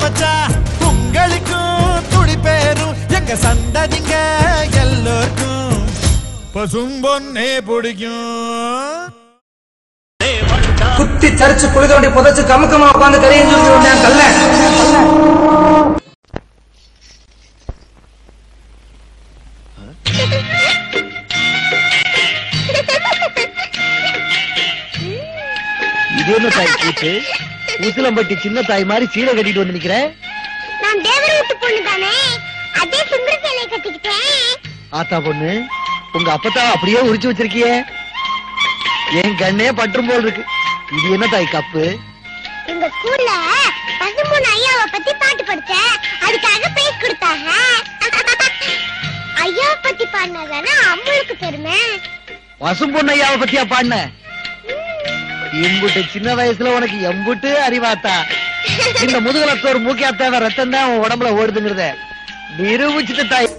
வச்சா உங்களுக்கும் துடி பேரும் எங்க சந்ததிங்க எல்லோருக்கும் பசும்பொன்னே பிடிக்கும். குத்தி சரிச்சு குழி தோண்டி புதைச்சு கமுக்கமா உட்காந்து கரையும் சொல்லி கல்ல இது என்ன தாய் கூத்து? ஊசலம்பட்டி சின்ன தாய் மாதிரி சீலை கட்டிட்டு வந்து நிக்கிறேன். நான் தேவர் வீட்டு பொண்ணு தானே, அதே சுந்தர சேலை கட்டிக்கிட்டேன். ஆத்தா பொண்ணு, உங்க அப்பத்தா அப்படியே உரிச்சு வச்சிருக்கியே, என் கண்ணே பற்றும் போல் இருக்கு. இது என்ன தாய் கப்பு? எங்க ஸ்கூல்ல பசும்பொன் ஐயாவை பத்தி பாட்டு படிச்சேன், அதுக்காக பேசி கொடுத்தாங்க. ஐயாவை பத்தி பாடினதானே அம்மளுக்கு பெருமை. பசும்பொன் ஐயாவை பத்தியா பாடின? எம்புட்டு சின்ன வயசுல உனக்கு எம்புட்டு அறிவாத்தா. இந்த முதுகுலத்தோர் மூக்கியாத்தாவ ரத்தம் தான் உன் உடம்புல ஓடுதுங்கிறத நிரூபிச்சுட்டு தாய்.